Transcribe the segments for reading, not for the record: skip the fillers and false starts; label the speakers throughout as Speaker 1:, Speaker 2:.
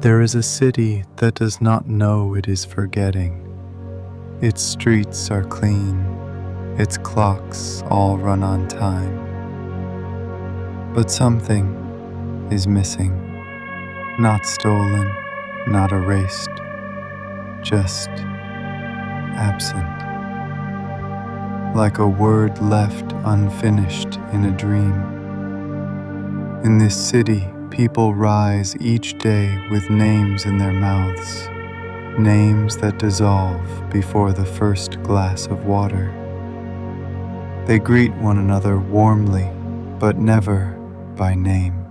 Speaker 1: There is a city that does not know it is forgetting. Its streets are clean, its clocks all run on time. But something is missing, not stolen, not erased, just absent. Like a word left unfinished in a dream. In this city, people rise each day with names in their mouths, names that dissolve before the first glass of water. They greet one another warmly, but never by name,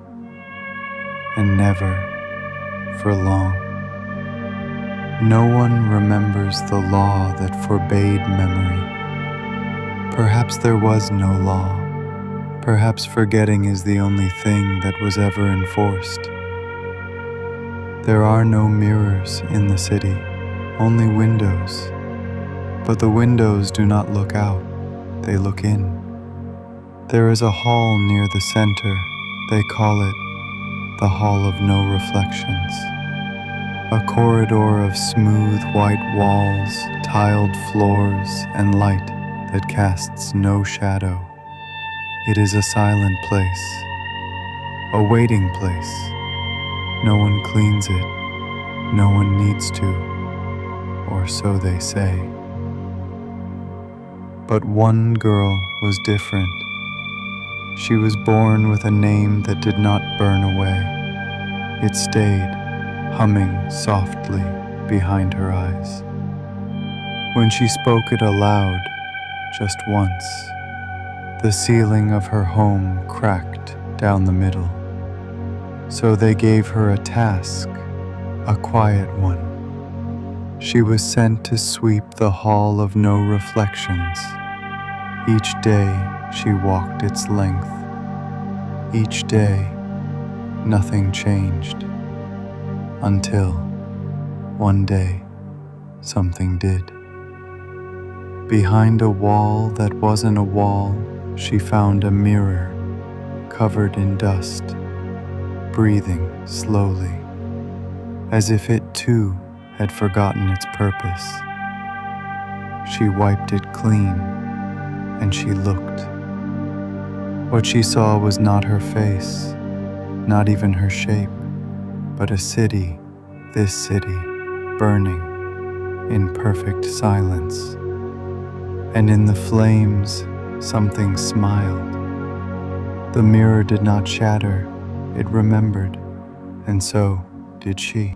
Speaker 1: and never for long. No one remembers the law that forbade memory. Perhaps there was no law. Perhaps forgetting is the only thing that was ever enforced. There are no mirrors in the city, only windows. But the windows do not look out, they look in. There is a hall near the center. They call it the Hall of No Reflections. A corridor of smooth white walls, tiled floors, and light that casts no shadow. It is a silent place, a waiting place. No one cleans it, no one needs to, or so they say. But one girl was different. She was born with a name that did not burn away. It stayed, humming softly behind her eyes. When she spoke it aloud, just once, the ceiling of her home cracked down the middle. So they gave her a task, a quiet one. She was sent to sweep the Hall of No Reflections. Each day she walked its length. Each day nothing changed. Until one day something did. Behind a wall that wasn't a wall, she found a mirror covered in dust, breathing slowly, as if it too had forgotten its purpose. She wiped it clean, and she looked. What she saw was not her face, not even her shape, but a city, this city, burning in perfect silence. And in the flames, something smiled. The mirror did not shatter, it remembered, and so did she.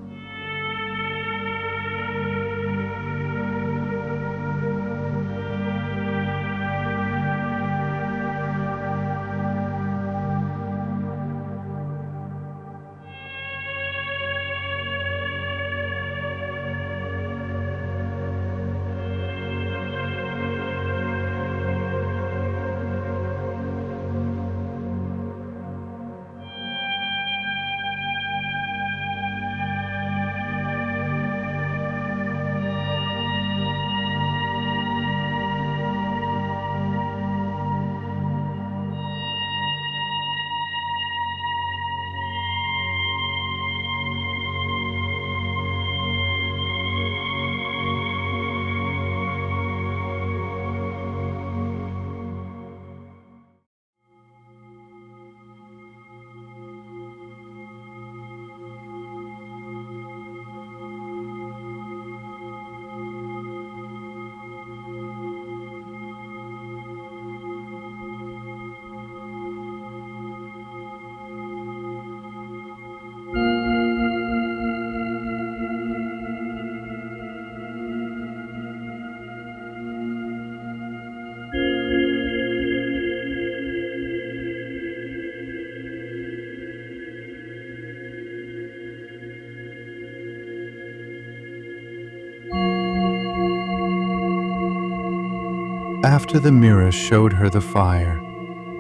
Speaker 1: After the mirror showed her the fire,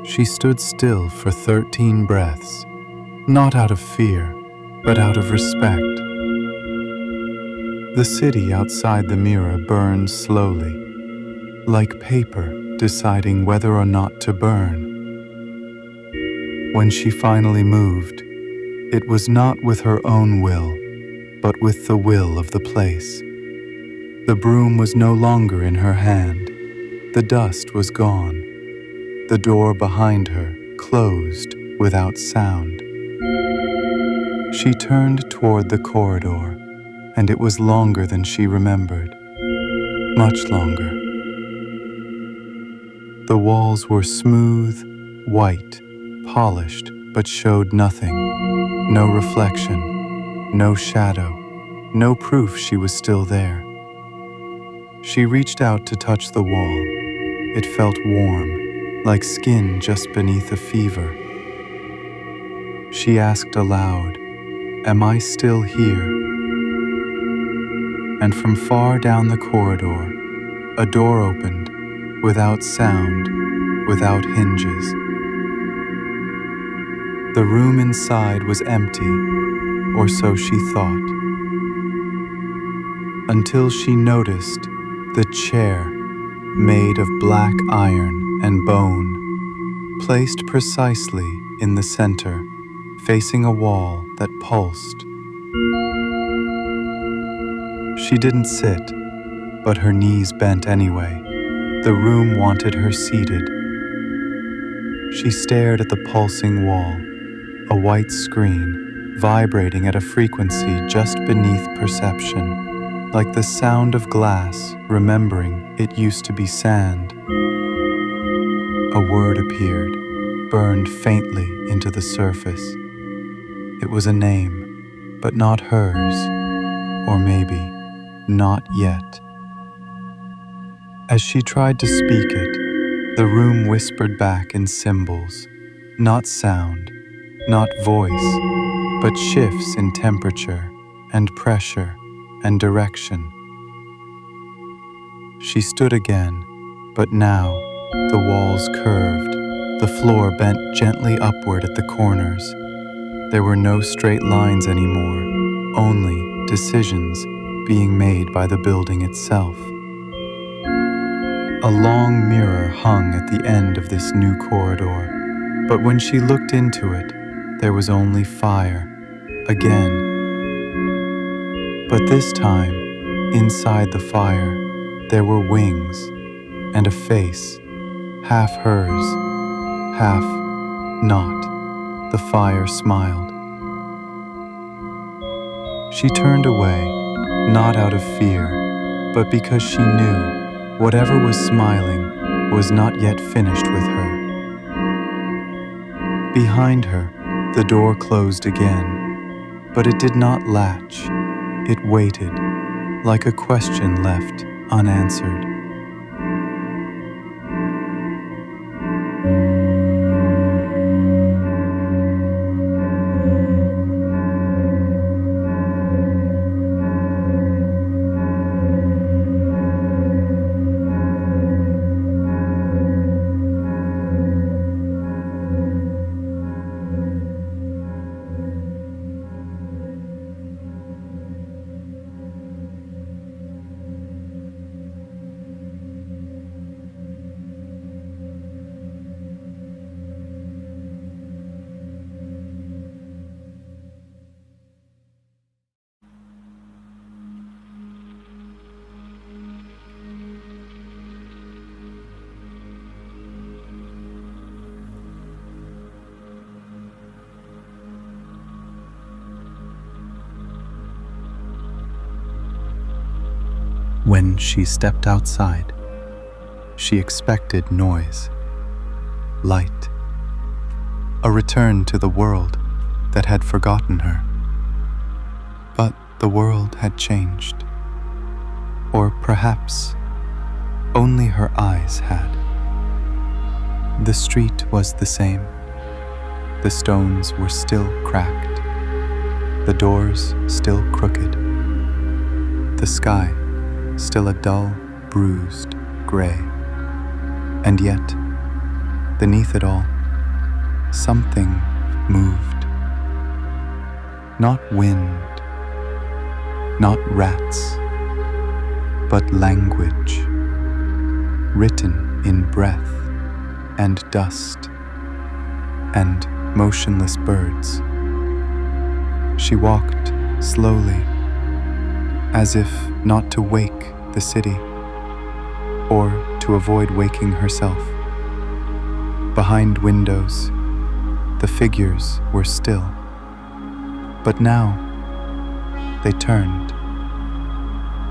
Speaker 1: she stood still for 13 breaths, not out of fear, but out of respect. The city outside the mirror burned slowly, like paper deciding whether or not to burn. When she finally moved, it was not with her own will, but with the will of the place. The broom was no longer in her hand. The dust was gone. The door behind her closed without sound. She turned toward the corridor, and it was longer than she remembered. Much longer. The walls were smooth, white, polished, but showed nothing. No reflection, no shadow, no proof she was still there. She reached out to touch the wall. It felt warm, like skin just beneath a fever. She asked aloud, "Am I still here?" And from far down the corridor, a door opened, without sound, without hinges. The room inside was empty, or so she thought, until she noticed the chair, made of black iron and bone, placed precisely in the center, facing a wall that pulsed. She didn't sit, but her knees bent anyway. The room wanted her seated. She stared at the pulsing wall, a white screen, vibrating at a frequency just beneath perception, like the sound of glass remembering it used to be sand. A word appeared, burned faintly into the surface. It was a name, but not hers, or maybe not yet. As she tried to speak it, the room whispered back in symbols, not sound, not voice, but shifts in temperature and pressure and direction. She stood again, but now the walls curved, the floor bent gently upward at the corners. There were no straight lines anymore, only decisions being made by the building itself. A long mirror hung at the end of this new corridor, but when she looked into it, there was only fire, again. But this time, inside the fire, there were wings and a face, half hers, half not. The fire smiled. She turned away, not out of fear, but because she knew whatever was smiling was not yet finished with her. Behind her, the door closed again, but it did not latch. It waited, like a question left unanswered. When she stepped outside, she expected noise, light, a return to the world that had forgotten her. But the world had changed, or perhaps only her eyes had. The street was the same. The stones were still cracked, the doors still crooked, the sky still a dull, bruised gray. And yet, beneath it all, something moved. Not wind, not rats, but language, written in breath and dust and motionless birds. She walked slowly as if not to wake the city, or to avoid waking herself. Behind windows, the figures were still, but now they turned,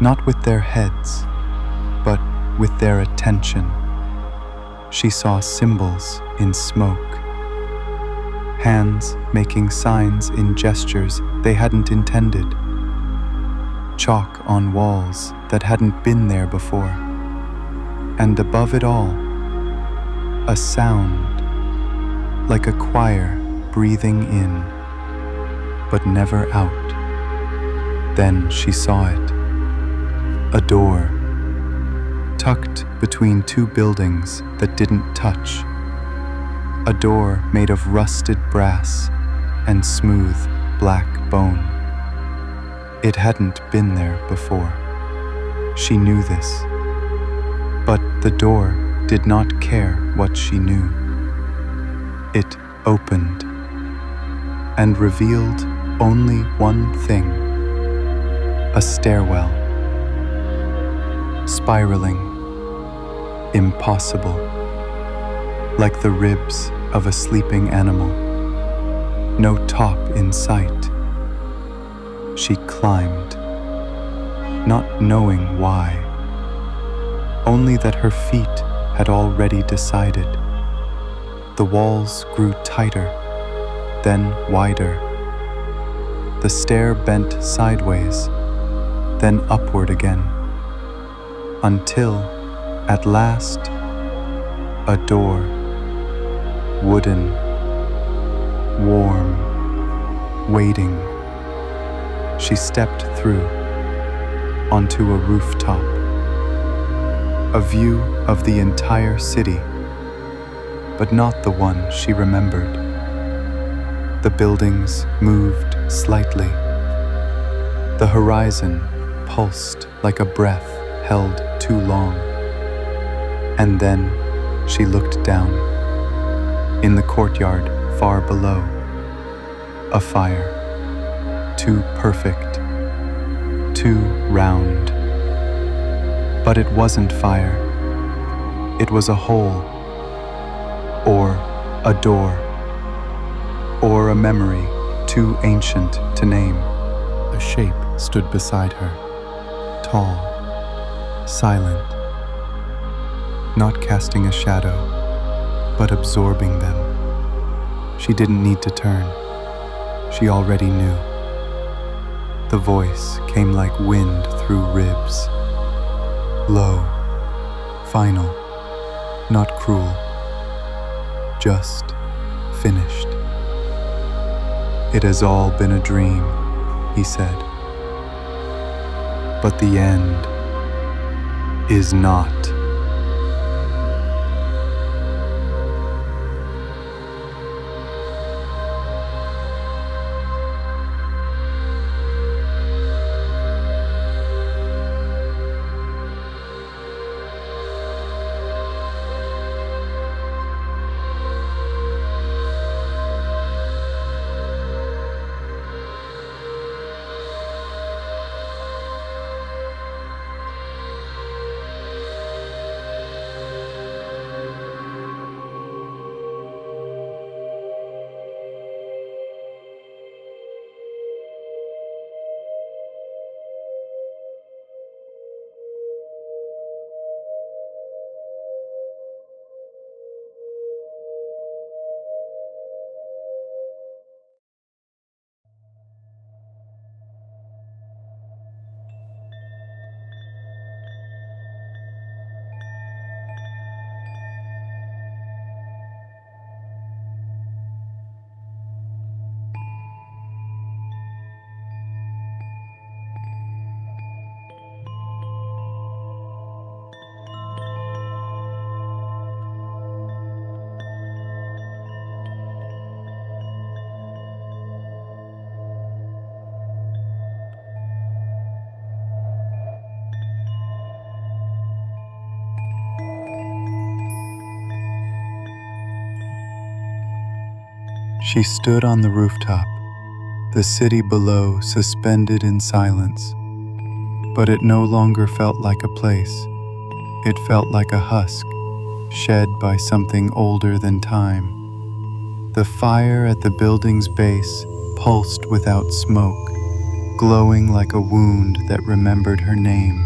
Speaker 1: not with their heads, but with their attention. She saw symbols in smoke, hands making signs in gestures they hadn't intended, chalk on walls that hadn't been there before, and above it all, a sound like a choir breathing in, but never out. Then she saw it, a door, tucked between two buildings that didn't touch, a door made of rusted brass and smooth black bone. It hadn't been there before. She knew this, but the door did not care what she knew. It opened and revealed only one thing, a stairwell, spiraling, impossible, like the ribs of a sleeping animal. No top in sight. She climbed, not knowing why, only that her feet had already decided. The walls grew tighter, then wider. The stair bent sideways, then upward again, until, at last, a door, wooden, warm, waiting. She stepped through, onto a rooftop, a view of the entire city, but not the one she remembered. The buildings moved slightly. The horizon pulsed like a breath held too long. And then she looked down. In the courtyard far below, a fire, too perfect, too round. But it wasn't fire. It was a hole, or a door, or a memory too ancient to name. A shape stood beside her, tall, silent, not casting a shadow, but absorbing them. She didn't need to turn. She already knew. The voice came like wind through ribs, low, final, not cruel, just finished. It has all been a dream, he said. But the end is not. She stood on the rooftop, the city below suspended in silence, but it no longer felt like a place. It felt like a husk, shed by something older than time. The fire at the building's base pulsed without smoke, glowing like a wound that remembered her name.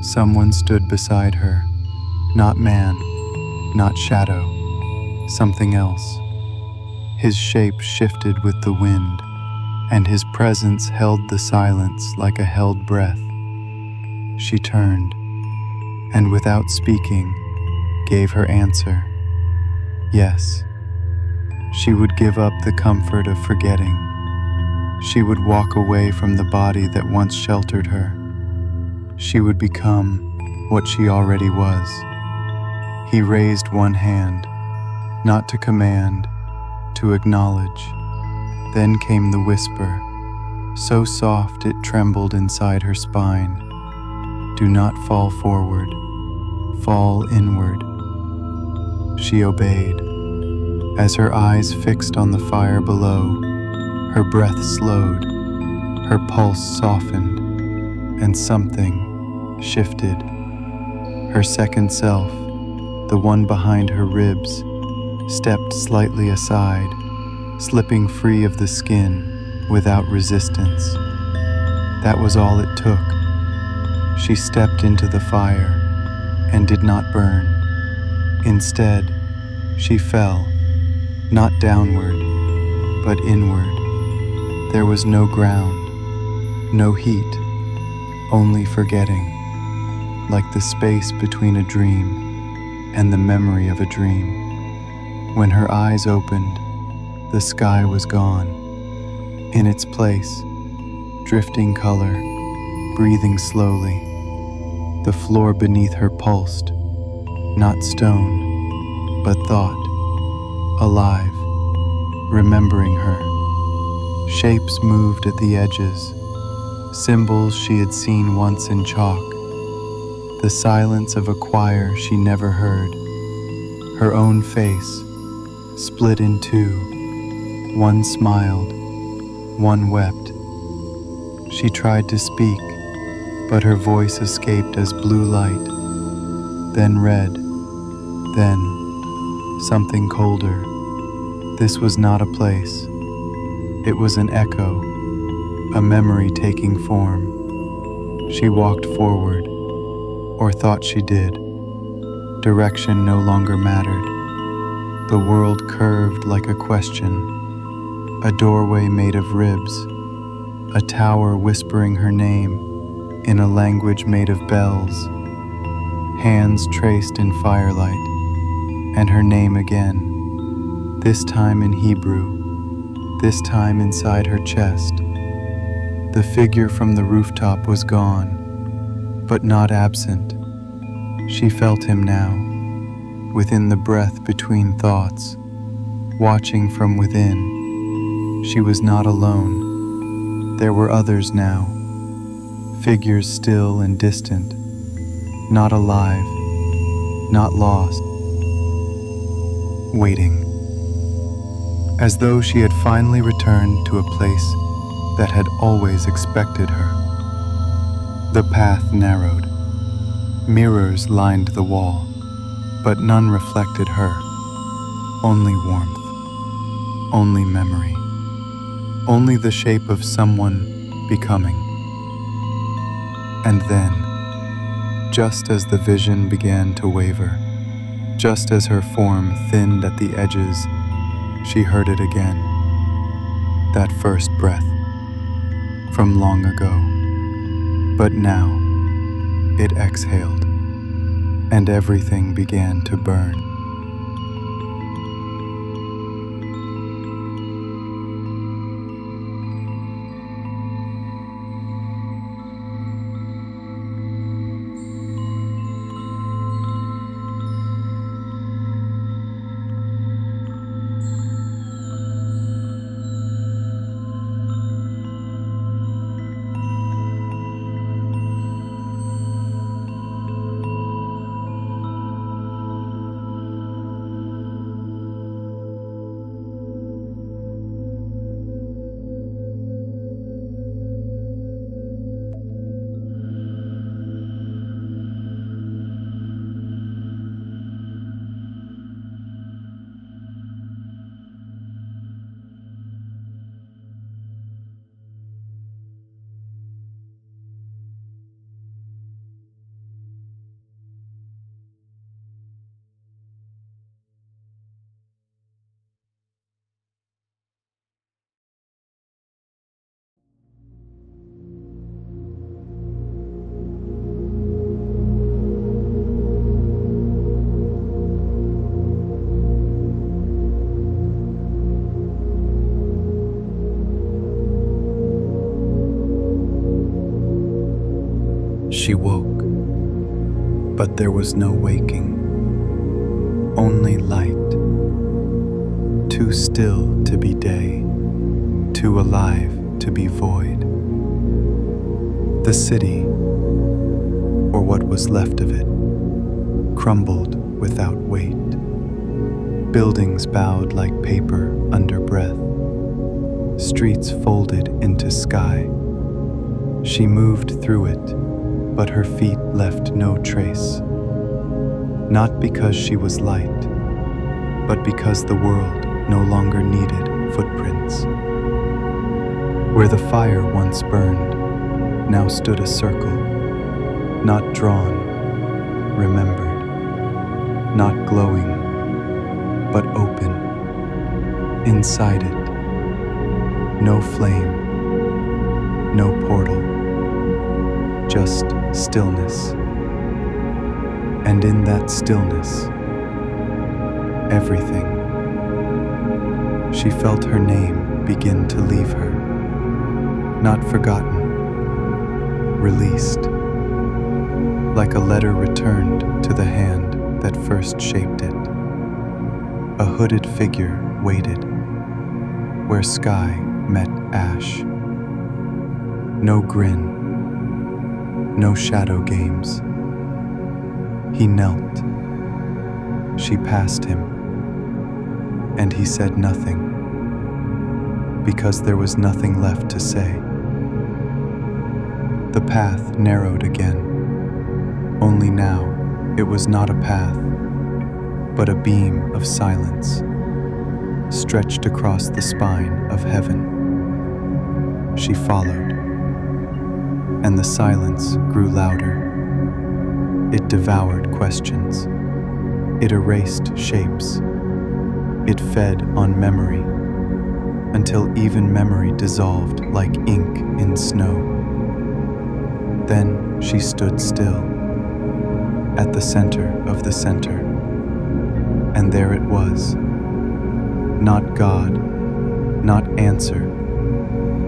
Speaker 1: Someone stood beside her, not man, not shadow, something else. His shape shifted with the wind, and his presence held the silence like a held breath. She turned, and without speaking, gave her answer. Yes, she would give up the comfort of forgetting. She would walk away from the body that once sheltered her. She would become what she already was. He raised one hand, not to command, to acknowledge. Then came the whisper, so soft it trembled inside her spine. Do not fall forward, fall inward. She obeyed. As her eyes fixed on the fire below, her breath slowed, her pulse softened, and something shifted. Her second self, the one behind her ribs, stepped slightly aside, slipping free of the skin without resistance. That was all it took. She stepped into the fire and did not burn. Instead, she fell, not downward, but inward. There was no ground, no heat, only forgetting, like the space between a dream and the memory of a dream. When her eyes opened, the sky was gone. In its place, drifting color, breathing slowly. The floor beneath her pulsed, not stone, but thought, alive, remembering her. Shapes moved at the edges, symbols she had seen once in chalk, the silence of a choir she never heard. Her own face, split in two, one smiled, one wept. She tried to speak, but her voice escaped as blue light, then red, then something colder. This was not a place. It was an echo, a memory taking form. She walked forward, or thought she did. Direction no longer mattered. The world curved like a question, a doorway made of ribs, a tower whispering her name in a language made of bells, hands traced in firelight, and her name again, this time in Hebrew, this time inside her chest. The figure from the rooftop was gone, but not absent. She felt him now, within the breath between thoughts, watching from within. She was not alone. There were others now, figures still and distant, not alive, not lost, waiting, as though she had finally returned to a place that had always expected her. The path narrowed. Mirrors lined the wall, but none reflected her. Only warmth, only memory, only the shape of someone becoming. And then, just as the vision began to waver, just as her form thinned at the edges, she heard it again. That first breath, from long ago. But now, it exhaled, and everything began to burn. She woke, but there was no waking, only light, too still to be day, too alive to be void. The city, or what was left of it, crumbled without weight. Buildings bowed like paper under breath, streets folded into sky. She moved through it, but her feet left no trace. Not because she was light, but because the world no longer needed footprints. Where the fire once burned, now stood a circle, not drawn, remembered, not glowing, but open. Inside it, no flame, no portal, just stillness. And in that stillness, everything. She felt her name begin to leave her, not forgotten, released, like a letter returned to the hand that first shaped it. A hooded figure waited, where sky met ash. No grin, no shadow games. He knelt. She passed him, and he said nothing, because there was nothing left to say. The path narrowed again, only now it was not a path, but a beam of silence, stretched across the spine of heaven. She followed, and the silence grew louder. It devoured questions. It erased shapes. It fed on memory, until even memory dissolved like ink in snow. Then she stood still, at the center of the center, and there it was. Not God, not answer,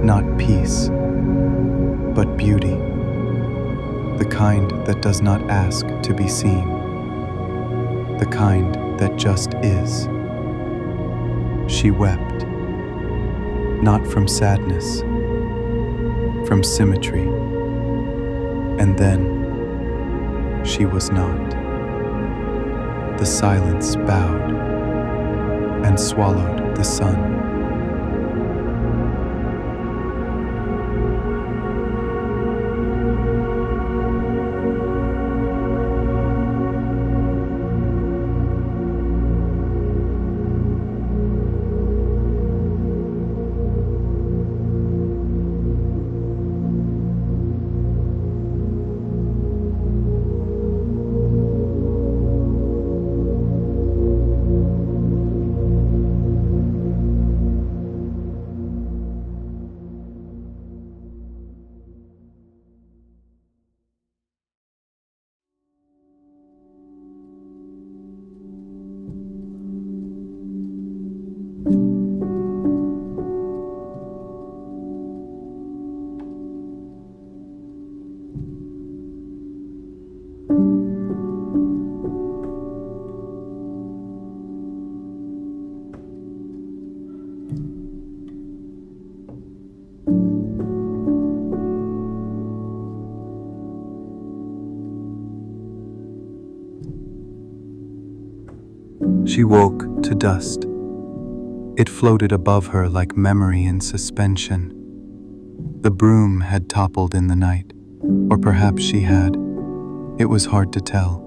Speaker 1: not peace, but beauty. The kind that does not ask to be seen. The kind that just is. She wept, not from sadness, from symmetry. And then she was not. The silence bowed and swallowed the sun. She woke to dust. It floated above her like memory in suspension. The broom had toppled in the night, or perhaps she had. It was hard to tell.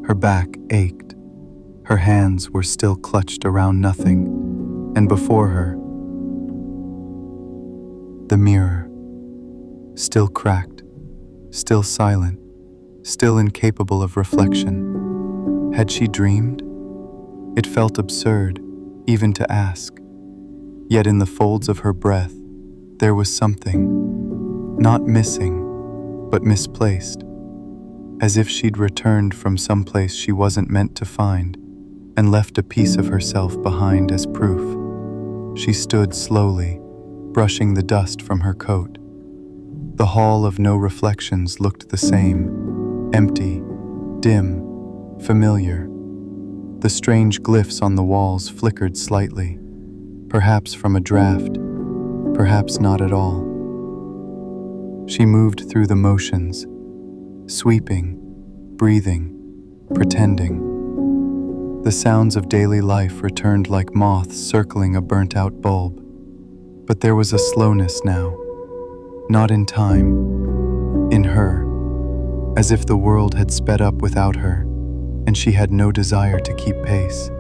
Speaker 1: Her back ached. Her hands were still clutched around nothing, and before her, the mirror, still cracked, still silent, still incapable of reflection. Had she dreamed? It felt absurd, even to ask. Yet in the folds of her breath, there was something, not missing, but misplaced, as if she'd returned from someplace she wasn't meant to find, and left a piece of herself behind as proof. She stood slowly, brushing the dust from her coat. The hall of no reflections looked the same, empty, dim, familiar. The strange glyphs on the walls flickered slightly, perhaps from a draft, perhaps not at all. She moved through the motions, sweeping, breathing, pretending. The sounds of daily life returned like moths circling a burnt-out bulb. But there was a slowness now, not in time, in her, as if the world had sped up without her, and she had no desire to keep pace.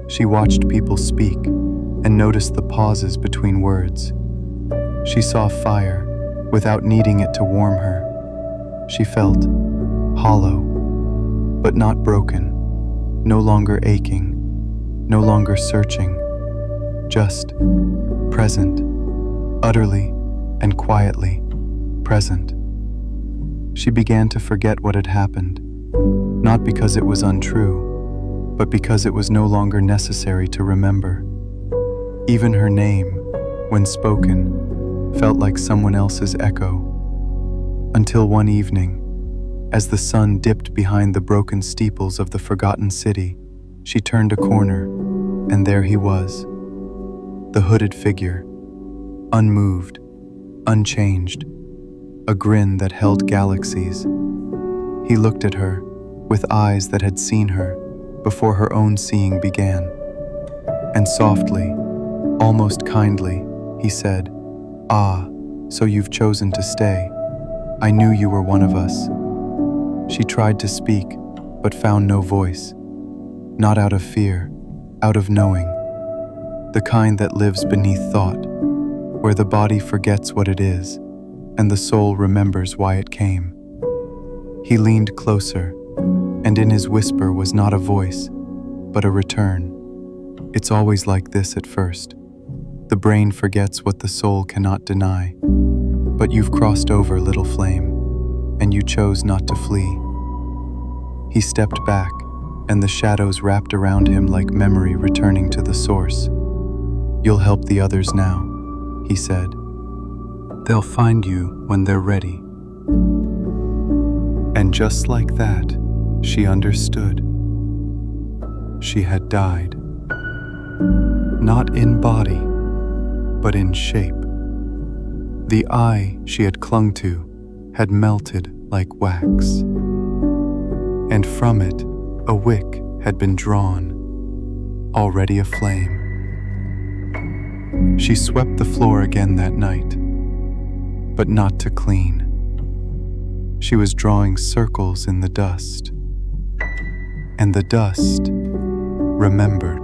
Speaker 1: She watched people speak and noticed the pauses between words. She saw fire without needing it to warm her. She felt hollow, but not broken, no longer aching, no longer searching, just present, utterly and quietly present. She began to forget what had happened, not because it was untrue, but because it was no longer necessary to remember. Even her name, when spoken, felt like someone else's echo. Until one evening, as the sun dipped behind the broken steeples of the forgotten city, she turned a corner, and there he was, the hooded figure, unmoved, unchanged, a grin that held galaxies. He looked at her with eyes that had seen her before her own seeing began. And softly, almost kindly, he said, "Ah, so you've chosen to stay. I knew you were one of us." She tried to speak, but found no voice. Not out of fear, out of knowing. The kind that lives beneath thought, where the body forgets what it is, and the soul remembers why it came. He leaned closer, and in his whisper was not a voice, but a return. It's always like this at first. The brain forgets what the soul cannot deny. But you've crossed over, little flame, and you chose not to flee. He stepped back, and the shadows wrapped around him like memory returning to the source. "You'll help the others now," he said. "They'll find you when they're ready." And just like that, she understood. She had died. Not in body, but in shape. The eye she had clung to had melted like wax, and from it a wick had been drawn, already aflame. She swept the floor again that night, but not to clean. She was drawing circles in the dust, and the dust remembered.